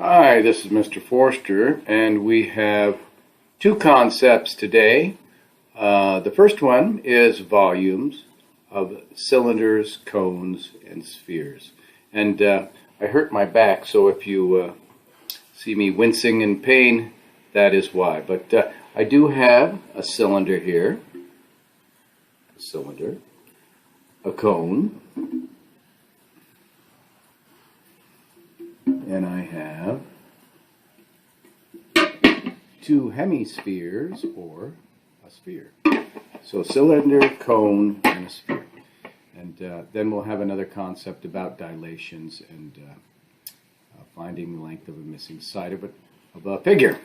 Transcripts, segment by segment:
Hi, this is Mr. Forster, and we have two concepts today. The first one is volumes of cylinders, cones, and spheres. And I hurt my back, so if you see me wincing in pain, that is why. But I do have a cylinder here, a cone, and I have two hemispheres or a sphere. So cylinder, cone, and a sphere. And then we'll have another concept about dilations and finding the length of a missing side of a figure.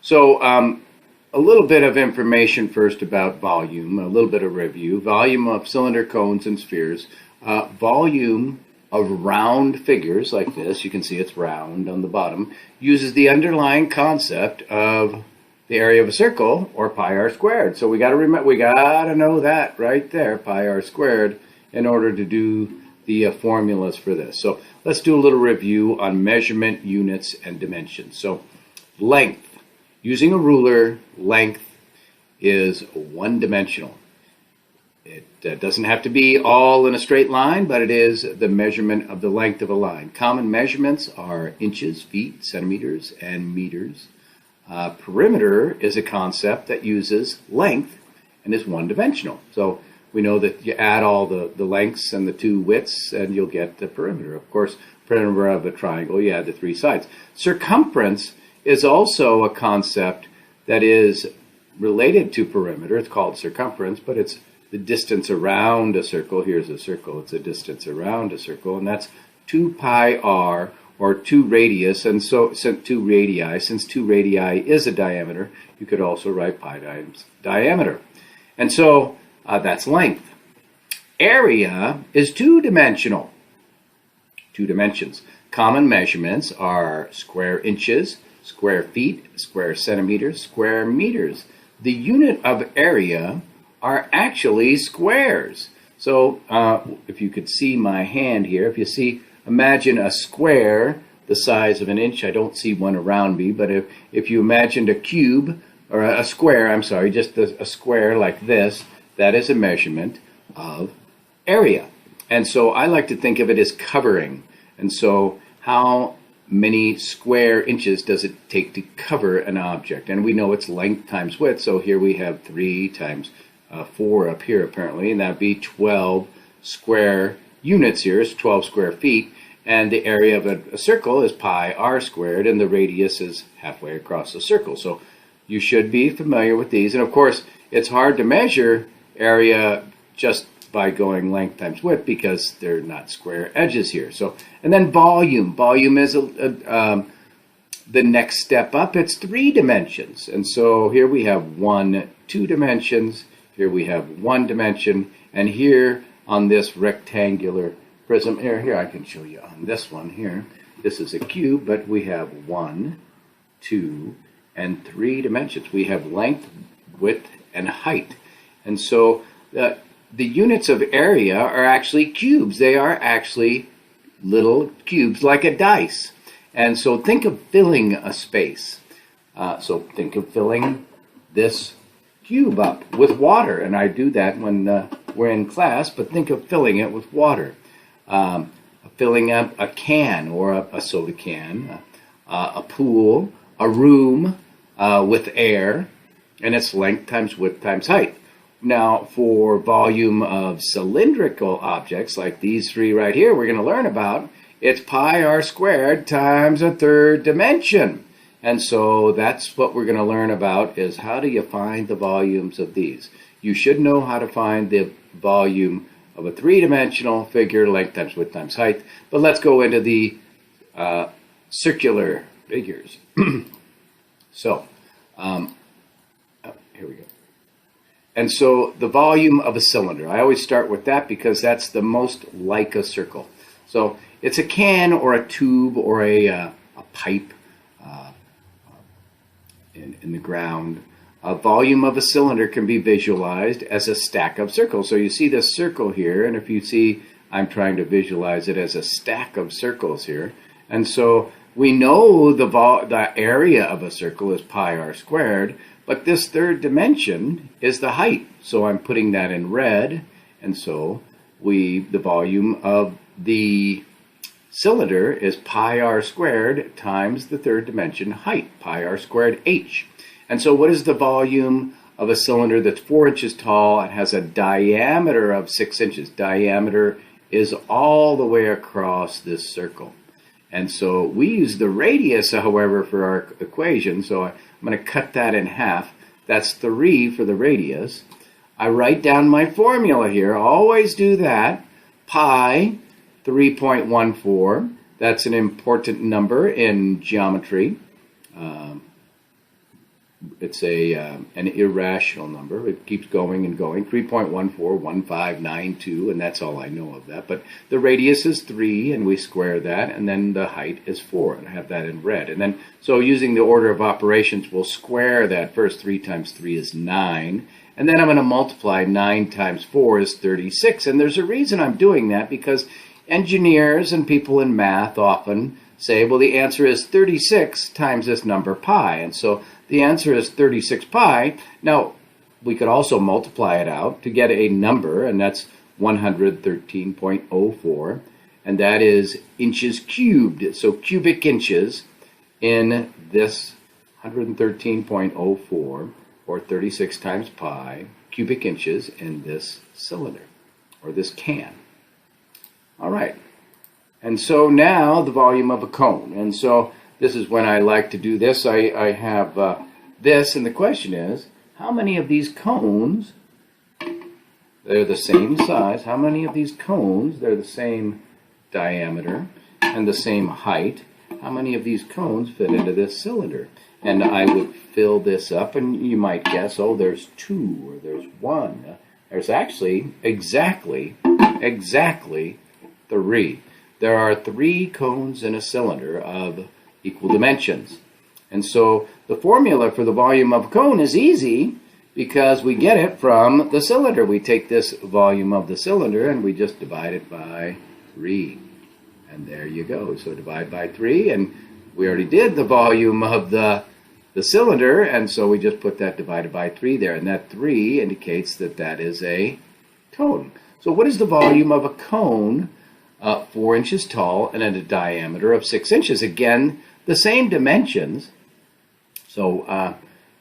So a little bit of information first about volume, a little bit of review. Volume of cylinder, cones, and spheres. Volume of round figures like this, you can see it's round on the bottom, uses the underlying concept of the area of a circle, or pi r squared. So we got to know that right there, pi r squared, in order to do the formulas for this. So let's do a little review on measurement units and dimensions. So length, using a ruler, length is one-dimensional. It doesn't have to be all in a straight line, but it is the measurement of the length of a line. Common measurements are inches, feet, centimeters, and meters. Perimeter is a concept that uses length and is one-dimensional. So we know that you add all the lengths and the two widths, and you'll get the perimeter. Of course, perimeter of a triangle, you add the three sides. Circumference is also a concept that is related to perimeter. It's called circumference, but it's the distance around a circle. Here's a circle. It's a distance around a circle, and that's 2 pi r, or 2 radius, and so 2 radii. Since 2 radii is a diameter, you could also write pi times diameter. And so that's length. Area is two-dimensional. 2 dimensions. Common measurements are square inches, square feet, square centimeters, square meters. The unit of area are actually squares. So if you could see my hand here, imagine a square the size of an inch. I don't see one around me, but if you imagined a cube, or a square, I'm sorry, just a square like this, that is a measurement of area. And so I like to think of it as covering. And so how many square inches does it take to cover an object? And we know it's length times width, so here we have 3 times 4 up here apparently, and that'd be 12 square units here, is 12 square feet, and the area of a circle is pi r squared, and the radius is halfway across the circle. So you should be familiar with these, and of course it's hard to measure area just by going length times width because they're not square edges here. So, and then volume. Volume is the next step up. It's 3 dimensions, and so here we have 2 dimensions. Here we have 1 dimension, and here on this rectangular prism, here I can show you on this one here. This is a cube, but we have 1, 2, and 3 dimensions. We have length, width, and height. And so the units of area are actually cubes. They are actually little cubes like a dice. And so think of filling a space. So think of filling this cube up with water, and I do that when we're in class, but think of filling it with water. Filling up a can, or a soda can, a pool, a room with air, and it's length times width times height. Now for volume of cylindrical objects like these 3 right here we're going to learn about, it's pi r squared times a 3rd dimension. And so that's what we're going to learn about, is how do you find the volumes of these. You should know how to find the volume of a 3-dimensional figure, length times width times height. But let's go into the circular figures. So, here we go. And so the volume of a cylinder, I always start with that because that's the most like a circle. So it's a can or a tube or a pipe in the ground. A volume of a cylinder can be visualized as a stack of circles. So you see this circle here, and if you see, I'm trying to visualize it as a stack of circles here. And so we know the area of a circle is pi r squared, but this third dimension is the height. So I'm putting that in red, and so the volume of the cylinder is pi r squared times the third dimension height, pi r squared h. And so what is the volume of a cylinder that's 4 inches tall and has a diameter of 6 inches? Diameter is all the way across this circle. And so we use the radius, however, for our equation. So I'm going to cut that in half. That's 3 for the radius. I write down my formula here. Always do that. Pi 3.14. That's an important number in geometry. It's an irrational number. It keeps going and going. 3.141592, and that's all I know of that. But the radius is 3, and we square that, and then the height is 4, and I have that in red. And then, so using the order of operations, we'll square that first. 3 times 3 is 9. And then I'm going to multiply 9 times 4 is 36. And there's a reason I'm doing that, because engineers and people in math often say, well, the answer is 36 times this number pi. And so the answer is 36 pi. Now, we could also multiply it out to get a number, and that's 113.04. And that is inches cubed. So cubic inches in this 113.04, or 36 times pi, cubic inches in this cylinder, or this can. All right. And so now the volume of a cone. And so this is when I like to do this. I have this, and the question is, how many of these cones, they're the same size, how many of these cones, they're the same diameter and the same height, how many of these cones fit into this cylinder? And I would fill this up, and you might guess, oh, there's 2, or there's 1. There's actually exactly 3. There are 3 cones in a cylinder of equal dimensions. And so the formula for the volume of a cone is easy, because we get it from the cylinder. We take this volume of the cylinder and we just divide it by 3. And there you go. So divide by 3, and we already did the volume of the cylinder, and so we just put that divided by 3 there. And that 3 indicates that that is a cone. So what is the volume of a cone 4 inches tall and at a diameter of 6 inches? Again, the same dimensions. So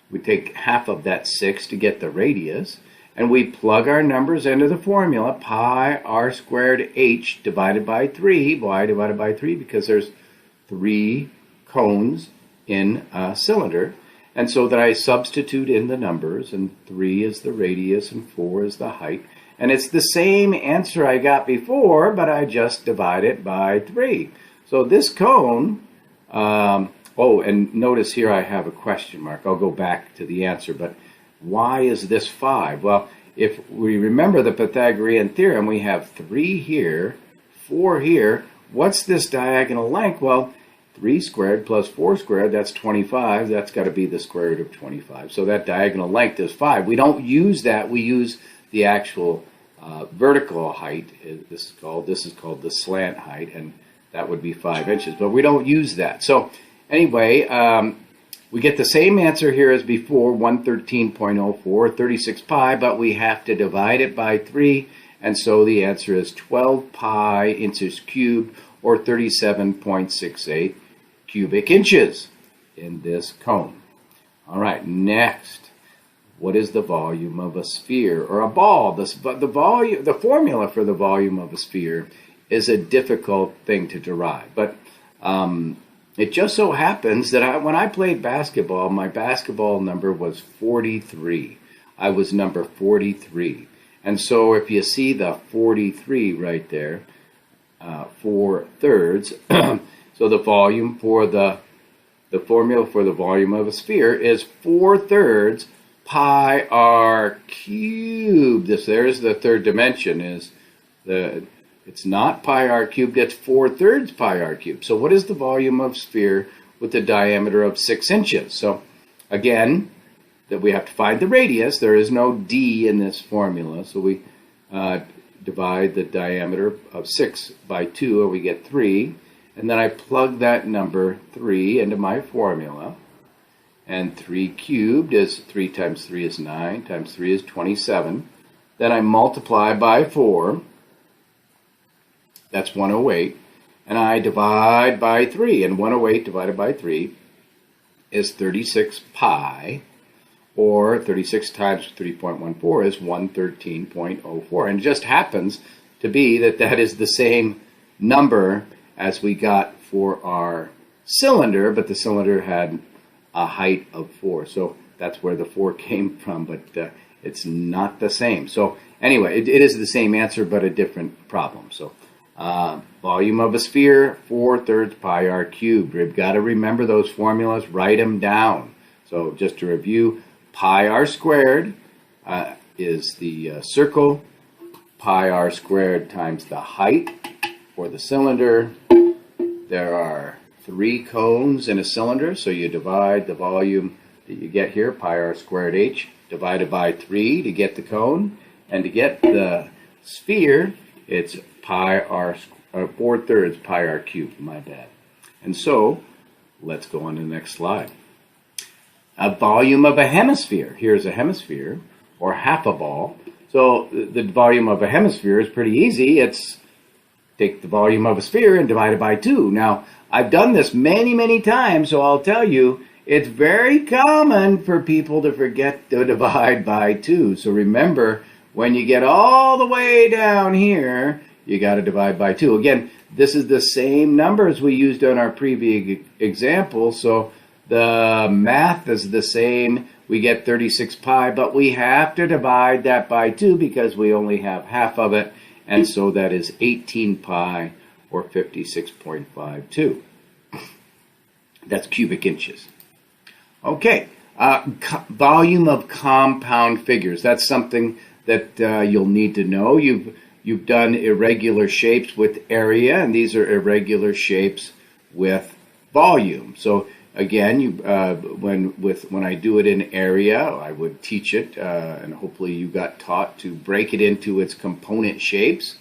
we take half of that 6 to get the radius, and we plug our numbers into the formula, pi r squared h divided by 3. Why divided by 3? Because there's 3 cones in a cylinder. And so that I substitute in the numbers, and 3 is the radius and 4 is the height. And it's the same answer I got before, but I just divide it by 3. So this cone, oh, and notice here I have a question mark. I'll go back to the answer, but why is this 5? Well, if we remember the Pythagorean theorem, we have 3 here, 4 here. What's this diagonal length? Well, 3 squared plus 4 squared, that's 25. That's got to be the square root of 25. So that diagonal length is 5. We don't use that. We use the actual vertical height. This is called the slant height, and that would be 5 inches. But we don't use that. So anyway, we get the same answer here as before, 113.04, 36 pi, but we have to divide it by 3. And so the answer is 12 pi inches cubed, or 37.68 cubic inches in this cone. All right, next, what is the volume of a sphere or a ball? The formula for the volume of a sphere is a difficult thing to derive, but it just so happens that when I played basketball, my basketball number was 43. I was number 43. And so if you see the 43 right there, 4 thirds. So the volume for the formula for the volume of a sphere is 4 thirds pi r cubed. There's the third dimension. It's not pi r cubed. It's 4 thirds pi r cubed. So what is the volume of sphere with a diameter of 6 inches? So again, that we have to find the radius. There is no d in this formula, so we divide the diameter of 6 by 2, and we get 3. And then I plug that number 3 into my formula. And 3 cubed is 3 times 3 is 9, times 3 is 27. Then I multiply by 4. That's 108. And I divide by 3. And 108 divided by 3 is 36 pi. Or 36 times 3.14 is 113.04. And it just happens to be that that is the same number as we got for our cylinder, but the cylinder had a height of 4. So that's where the 4 came from, but it's not the same. So anyway, it is the same answer, but a different problem. So volume of a sphere, 4/3 pi r cubed. We've got to remember those formulas, write them down. So just to review, pi r squared is the circle, pi r squared times the height for the cylinder. There are 3 cones in a cylinder, so you divide the volume that you get here, pi r squared h, divided by 3 to get the cone. And to get the sphere, it's pi r 4/3 pi r cubed, my bad. And so, let's go on to the next slide. A volume of a hemisphere. Here's a hemisphere, or half a ball. So the volume of a hemisphere is pretty easy. It's take the volume of a sphere and divide it by 2. Now, I've done this many, many times, so I'll tell you, it's very common for people to forget to divide by 2. So remember, when you get all the way down here, you got to divide by 2. Again, this is the same numbers we used on our previous example, so the math is the same. We get 36 pi, but we have to divide that by 2 because we only have half of it, and so that is 18 pi, or 56.52. That's cubic inches. Okay, volume of compound figures. That's something that you'll need to know. You've done irregular shapes with area, and these are irregular shapes with volume. So again, when I do it in area, I would teach it, and hopefully you got taught to break it into its component shapes,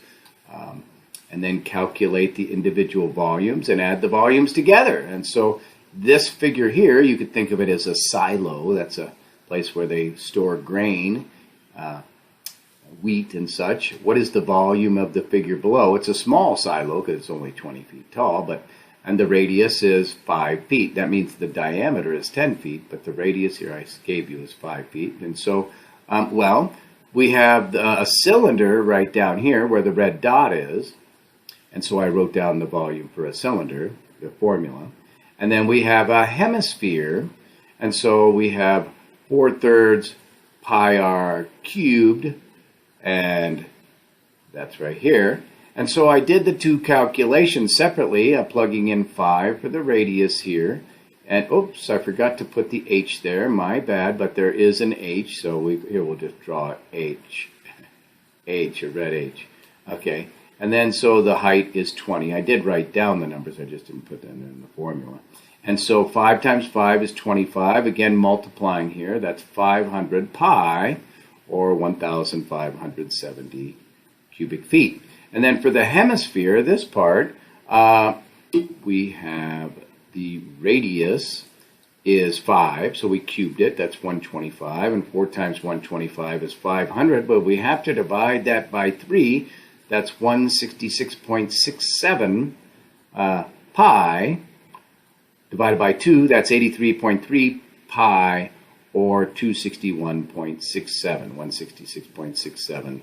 and then calculate the individual volumes and add the volumes together. And so this figure here, you could think of it as a silo. That's a place where they store grain, wheat and such. What is the volume of the figure below? It's a small silo because it's only 20 feet tall, and the radius is 5 feet. That means the diameter is 10 feet, but the radius here I gave you is 5 feet. And so, we have a cylinder right down here where the red dot is. And so I wrote down the volume for a cylinder, the formula. And then we have a hemisphere. And so we have 4/3 pi r cubed, and that's right here. And so I did the 2 calculations separately, plugging in 5 for the radius here. And oops, I forgot to put the h there, my bad, but there is an h, so here we'll just draw h, a red h. Okay, and then so the height is 20. I did write down the numbers, I just didn't put them in the formula. And so 5 times 5 is 25, again multiplying here, that's 500 pi, or 1,570 cubic feet. And then for the hemisphere, this part, we have the radius is 5, so we cubed it, that's 125, and 4 times 125 is 500, but we have to divide that by 3, that's 166.67 pi, divided by 2, that's 83.3 pi, or 261.67, 166.67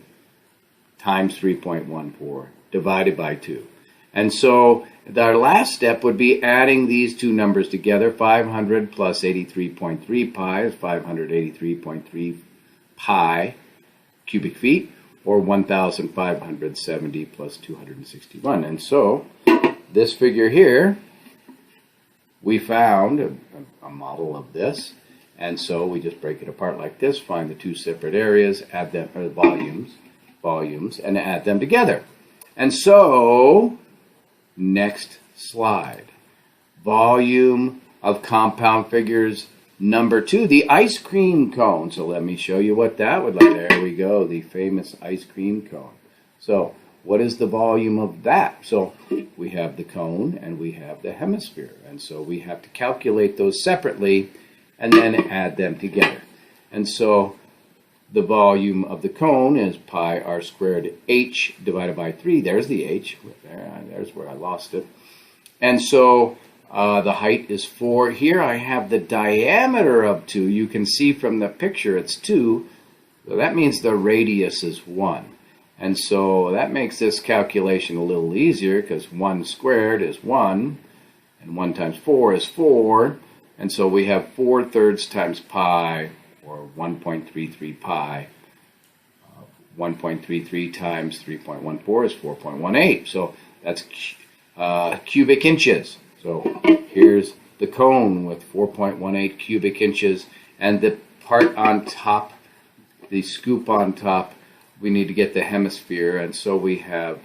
times 3.14 divided by 2. And so our last step would be adding these 2 numbers together. 500 plus 83.3 pi is 583.3 pi cubic feet, or 1,570 plus 261. And so this figure here, we found a model of this. And so we just break it apart like this, find the 2 separate areas, add them, or volumes, and add them together. And so, next slide. Volume of compound figures number 2, the ice cream cone. So let me show you what that would look like. There we go, the famous ice cream cone. So what is the volume of that? So we have the cone and we have the hemisphere. And so we have to calculate those separately and then add them together. And so the volume of the cone is pi r squared h divided by 3. There's the h. There's where I lost it. And so the height is 4. Here I have the diameter of 2. You can see from the picture it's 2. So that means the radius is 1. And so that makes this calculation a little easier because 1 squared is 1, and 1 times 4 is 4. And so we have 4/3 times pi, or 1.33 pi. 1.33 times 3.14 is 4.18. So that's cubic inches. So here's the cone with 4.18 cubic inches, and the part on top, the scoop on top, we need to get the hemisphere, and so we have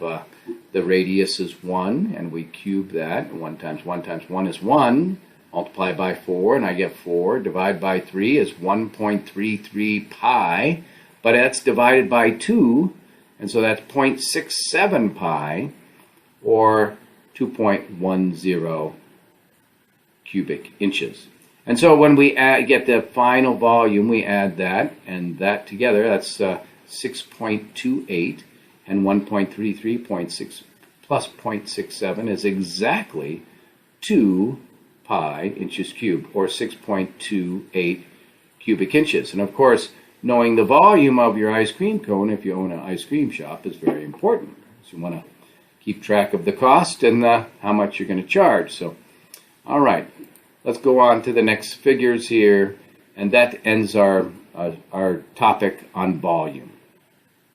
the radius is 1, and we cube that. 1 times 1 times 1 is 1. Multiply by 4, and I get 4. Divide by 3 is 1.33 pi, but that's divided by 2, and so that's 0.67 pi, or 2.10 cubic inches. And so when we get the final volume, we add that and that together. That's 6.28, and 1.33 plus 0.67 is exactly 2 pi inches cubed, or 6.28 cubic inches. And of course, knowing the volume of your ice cream cone, if you own an ice cream shop, is very important. So you want to keep track of the cost and how much you're going to charge. So, all right, let's go on to the next figures here, and that ends our topic on volume.